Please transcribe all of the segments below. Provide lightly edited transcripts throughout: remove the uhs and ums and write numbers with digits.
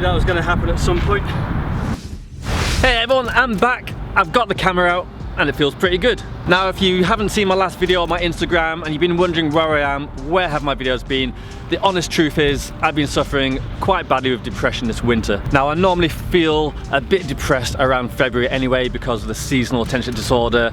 that was going to happen at some point. Hey everyone, I'm back. I've got the camera out and it feels pretty good. Now, if you haven't seen my last video on my Instagram and you've been wondering where I am, where have my videos been, the honest truth is I've been suffering quite badly with depression this winter. Now, I normally feel a bit depressed around February anyway because of the seasonal attention disorder.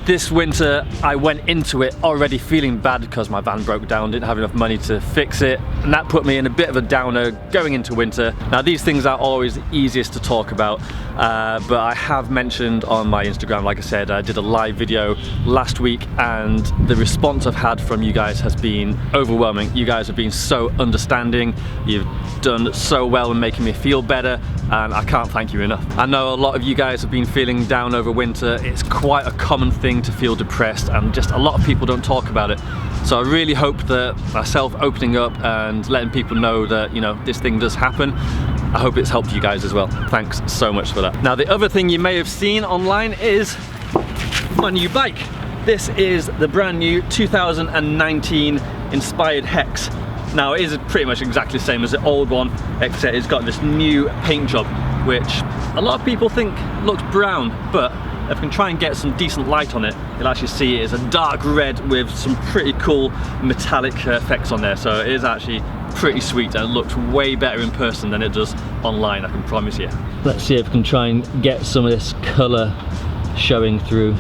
This winter I went into it already feeling bad because my van broke down, didn't have enough money to fix it, and that put me in a bit of a downer going into winter. Now, these things are always the easiest to talk about, but I have mentioned on my Instagram, like I said, I did a live video last week and the response I've had from you guys has been overwhelming. You guys have been so understanding, you've done so well in making me feel better, and I can't thank you enough. I know a lot of you guys have been feeling down over winter. It's quite a common thing to feel depressed and just a lot of people don't talk about it. So I really hope that myself opening up and letting people know that, you know, this thing does happen, I hope it's helped you guys as well. Thanks so much for that. Now, the other thing you may have seen online is my new bike. This is the brand new 2019 inspired Hex. Now, it is pretty much exactly the same as the old one, except it's got this new paint job, which a lot of people think looks brown, but if you can try and get some decent light on it, you'll actually see it is a dark red with some pretty cool metallic effects on there. So it is actually pretty sweet and it looks way better in person than it does online, I can promise you. Let's see if we can try and get some of this colour showing through.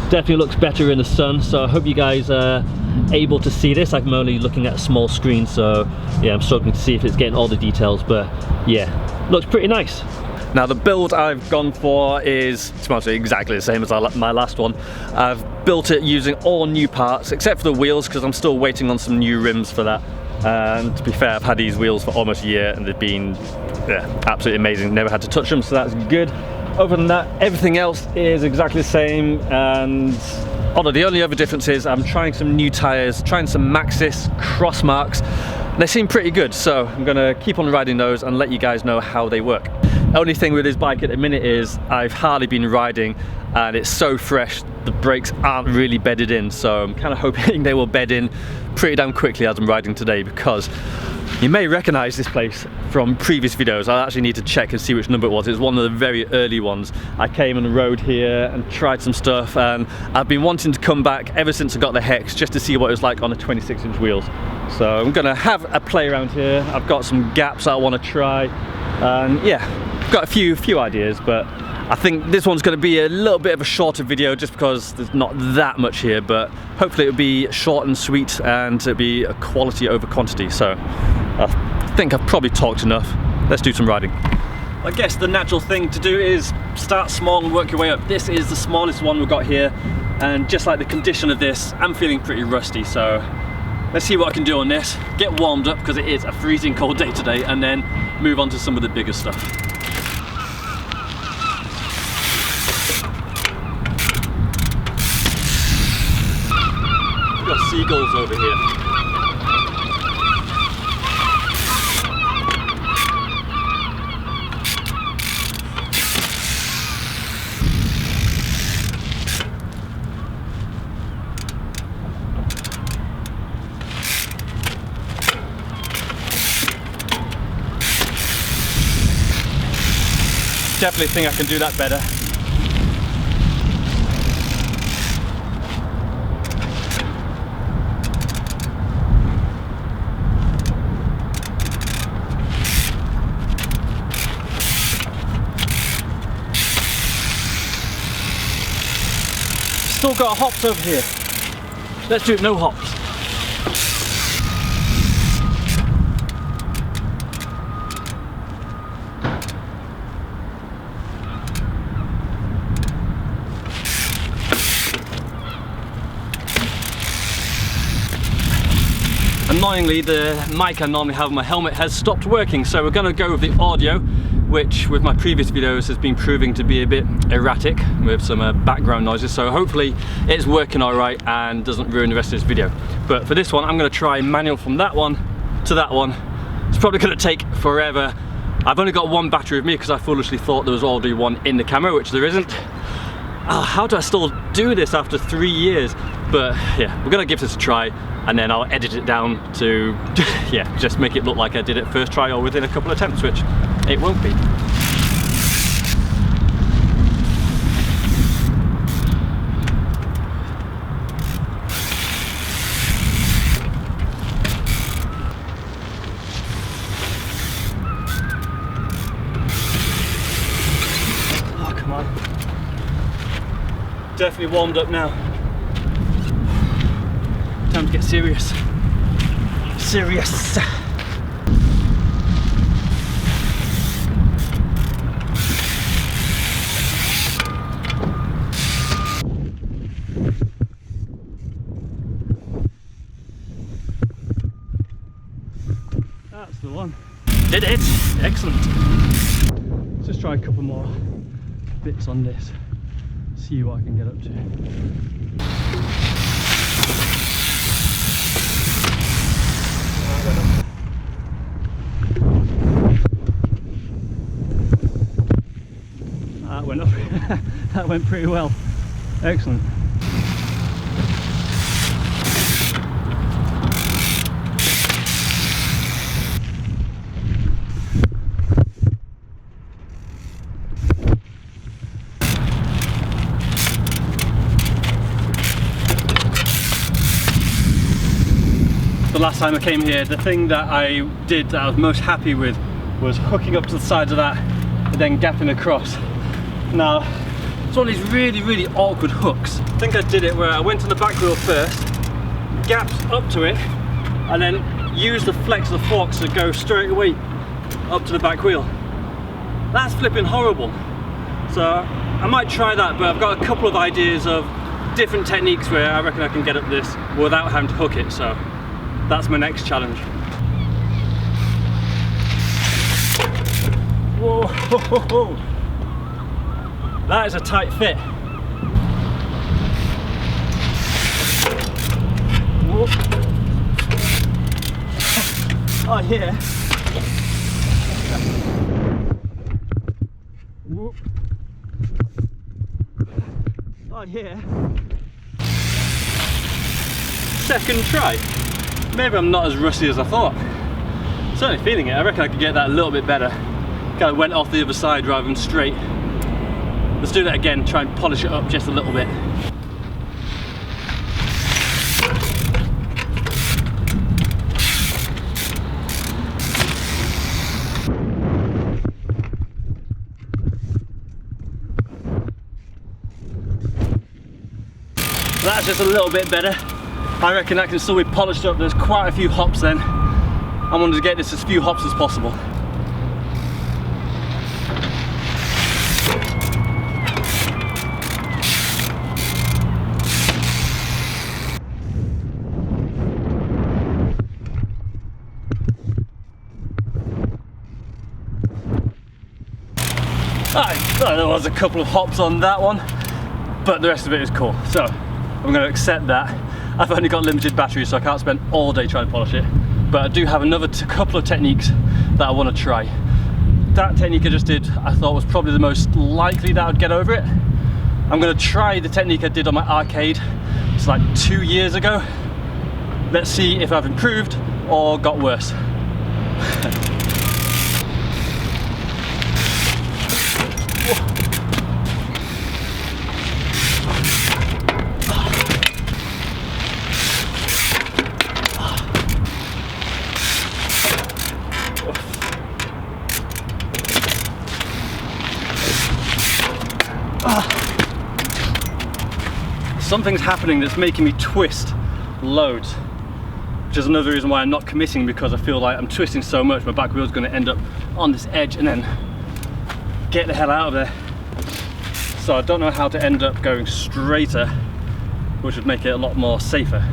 Definitely looks better in the sun, so I hope you guys are able to see this. I'm only looking at a small screen, so yeah, I'm struggling to see if it's getting all the details, but yeah, looks pretty nice. Now, the build I've gone for is, to be honest, exactly the same as my last one. I've built it using all new parts, except for the wheels, because I'm still waiting on some new rims for that. And to be fair, I've had these wheels for almost a year and they've been absolutely amazing. Never had to touch them, so that's good. Other than that, everything else is exactly the same, and although the only other difference is I'm trying some new tyres, trying some Maxxis cross marks. They seem pretty good, so I'm gonna keep on riding those and let you guys know how they work. Only thing with this bike at the minute is I've hardly been riding and it's so fresh, the brakes aren't really bedded in, so I'm kind of hoping they will bed in pretty damn quickly as I'm riding today, because you may recognize this place from previous videos. I actually need to check and see which number it was. It was one of the very early ones. I came and rode here and tried some stuff, and I've been wanting to come back ever since I got the Hex just to see what it was like on a 26-inch wheels. So I'm gonna have a play around here. I've got some gaps I want to try, and yeah, I've got a few ideas, but I think this one's going to be a little bit of a shorter video just because there's not that much here, but hopefully it'll be short and sweet and it'll be a quality over quantity. So I think I've probably talked enough. Let's do some riding. I guess the natural thing to do is start small and work your way up. This is the smallest one we've got here, and just like the condition of this, I'm feeling pretty rusty, so let's see what I can do on this, get warmed up because it is a freezing cold day today, and then move on to some of the bigger stuff. We've got seagulls over here. Definitely think I can do that better. Still got hops over here. Let's do it no hops. Annoyingly, the mic I normally have on my helmet has stopped working, so we're going to go with the audio, which with my previous videos has been proving to be a bit erratic with some background noises, so hopefully it's working alright and doesn't ruin the rest of this video. But for this one, I'm going to try manual from that one to that one. It's probably going to take forever. I've only got one battery with me because I foolishly thought there was already one in the camera, which there isn't. How do I still do this after 3 years? But yeah, we're gonna give this a try, and then I'll edit it down to yeah, just make it look like I did it first try or within a couple of attempts, which it won't be. Oh, come on. Definitely warmed up now. Time to get serious. Serious. That's the one. Did it! Excellent. Let's just try a couple more bits on this. See what I can get up to. That went up. That went pretty well. Excellent. The last time I came here, the thing that I did that I was most happy with was hooking up to the sides of that and then gapping across. Now, it's one of these really awkward hooks. I think I did it where I went on the back wheel first, gapped up to it, and then used the flex of the forks to go straight away up to the back wheel. That's flipping horrible. So I might try that, but I've got a couple of ideas of different techniques where I reckon I can get up this without having to hook it. So that's my next challenge. Whoa, ho, ho, ho. That is a tight fit. Whoa. Oh yeah. Whoa. Oh yeah. Second try. Maybe I'm not as rusty as I thought. Certainly feeling it. I reckon I could get that a little bit better. Kind of went off the other side rather than straight. Let's do that again, try and polish it up just a little bit. That's just a little bit better. I reckon that can still be polished up. There's quite a few hops then. I wanted to get this as few hops as possible. There was a couple of hops on that one, but the rest of it is cool. So I'm going to accept that. I've only got limited batteries, so I can't spend all day trying to polish it. But I do have another couple of techniques that I want to try. That technique I just did, I thought was probably the most likely that I'd get over it. I'm going to try the technique I did on my arcade. It's like 2 years ago. Let's see if I've improved or got worse. Something's happening that's making me twist loads, which is another reason why I'm not committing, because I feel like I'm twisting so much my back wheel's going to end up on this edge and then get the hell out of there. So I don't know how to end up going straighter, which would make it a lot more safer.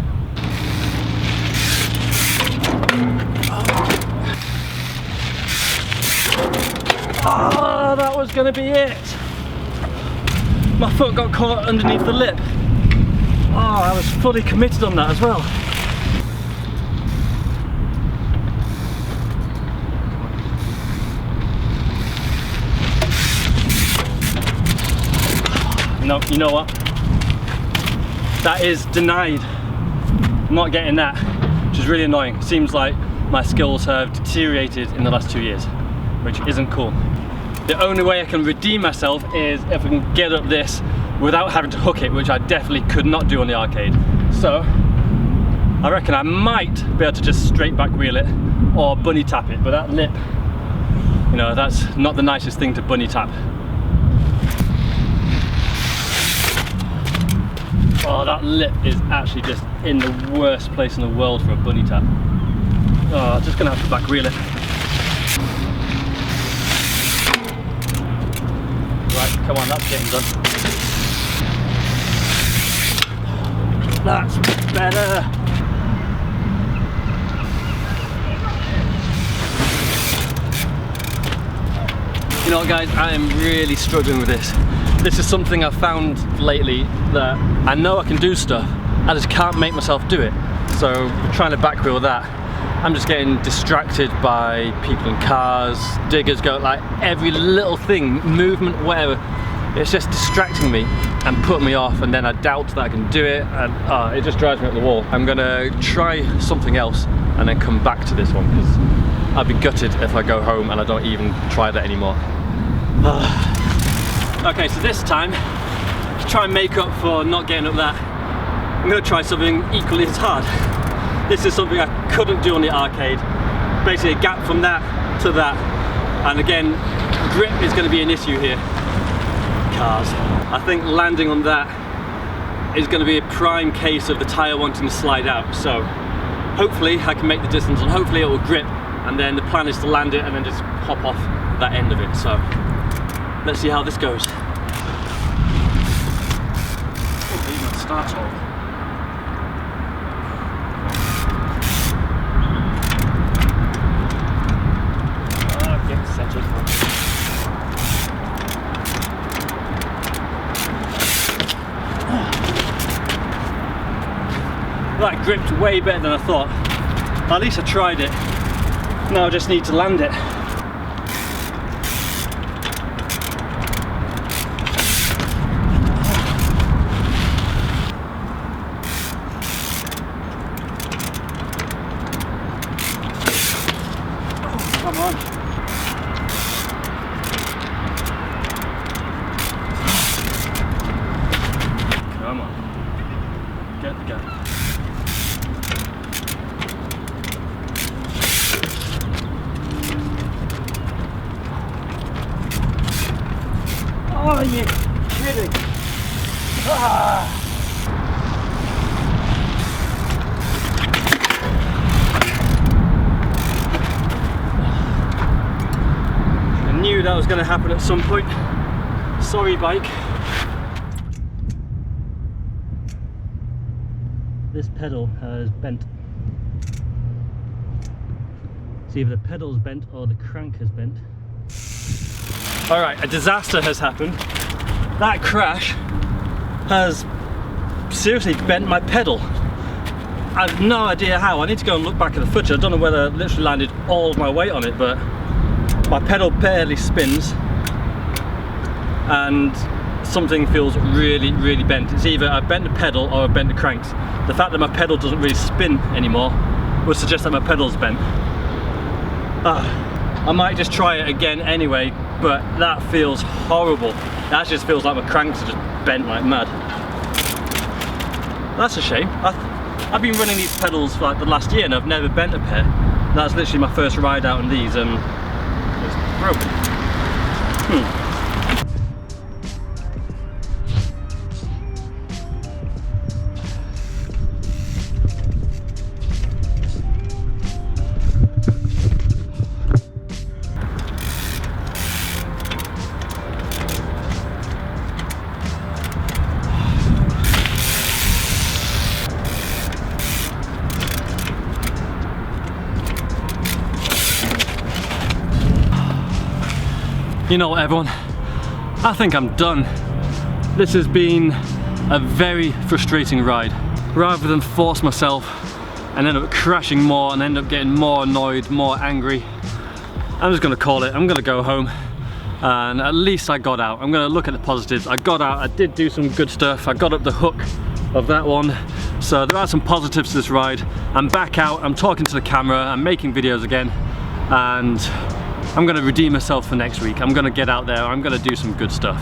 Oh, that was going to be it. My foot got caught underneath the lip. Oh, I was fully committed on that as well. No, you know what? that is denied. I'm not getting that, which is really annoying. Seems like my skills have deteriorated in the last 2 years, which isn't cool. The only way I can redeem myself is if I can get up this without having to hook it, which I definitely could not do on the arcade. So I reckon I might be able to just straight back wheel it or bunny tap it, but that lip, you know, that's not the nicest thing to bunny tap. Oh, that lip is actually just in the worst place in the world for a bunny tap. Oh, I'm just gonna have to back wheel it. Right, come on, that's getting done. That's better. You know what, guys, I am really struggling with this. This is something I've found lately, that I know I can do stuff, I just can't make myself do it. So trying to back wheel that, I'm just getting distracted by people in cars, diggers go, like every little thing, movement, whatever. It's just distracting me and putting me off, and then I doubt that I can do it, and it just drives me up the wall. I'm gonna try something else and then come back to this one, because I'd be gutted if I go home and I don't even try that anymore. Okay, so this time, to try and make up for not getting up that, I'm gonna try something equally as hard. This is something I couldn't do on the arcade. Basically a gap from that to that. And again, grip is gonna be an issue here. Cars. I think landing on that is gonna be a prime case of the tire wanting to slide out. So hopefully I can make the distance and hopefully it will grip. And then the plan is to land it and then just hop off that end of it. So let's see how this goes. Oh, even start hole. Get settled. That gripped way better than I thought. At least I tried it. Now I just need to land it. Come on. Come on. Get the gap. Oh, you're kidding. Ah. I knew that was going to happen at some point. Sorry, bike. This pedal has bent. It's either the pedal's bent or the crank has bent. Alright, a disaster has happened. That crash has seriously bent my pedal. I have no idea how. I need to go and look back at the footage. I don't know whether I literally landed all of my weight on it, but my pedal barely spins and something feels really, really bent. It's either I've bent the pedal or I've bent the cranks. The fact that my pedal doesn't really spin anymore would suggest that my pedal's bent. I might just try it again anyway, but that feels horrible. That just feels like my cranks are just bent like mad. That's a shame. I've been running these pedals for like the last year and I've never bent a pair. That's literally my first ride out on these and it's broken. You know what, everyone, I think I'm done. This has been a very frustrating ride. Rather than force myself and end up crashing more and end up getting more annoyed, more angry, I'm just gonna call it. I'm gonna go home and at least I got out. I'm gonna look at the positives. I got out, I did do some good stuff. I got up the hook of that one. So there are some positives to this ride. I'm back out, I'm talking to the camera, I'm making videos again, and I'm gonna redeem myself for next week. I'm gonna get out there, I'm gonna do some good stuff.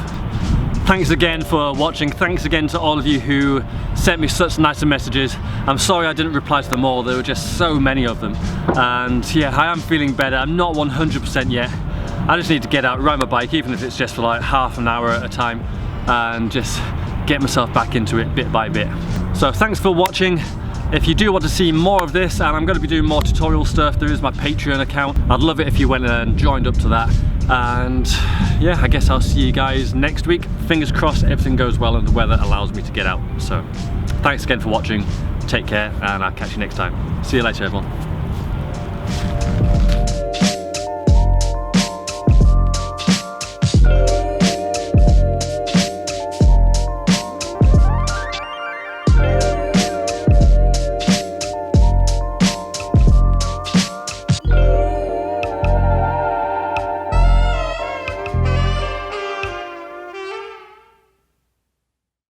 Thanks again for watching. Thanks again to all of you who sent me such nice messages. I'm sorry I didn't reply to them all, there were just so many of them. And yeah, I am feeling better. I'm not 100% yet. I just need to get out, ride my bike, even if it's just for like half an hour at a time, and just get myself back into it bit by bit. So thanks for watching. If you do want to see more of this, and I'm going to be doing more tutorial stuff, there is my Patreon account. I'd love it if you went and joined up to that. And yeah, I guess I'll see you guys next week. Fingers crossed everything goes well and the weather allows me to get out. So thanks again for watching. Take care, and I'll catch you next time. See you later, everyone.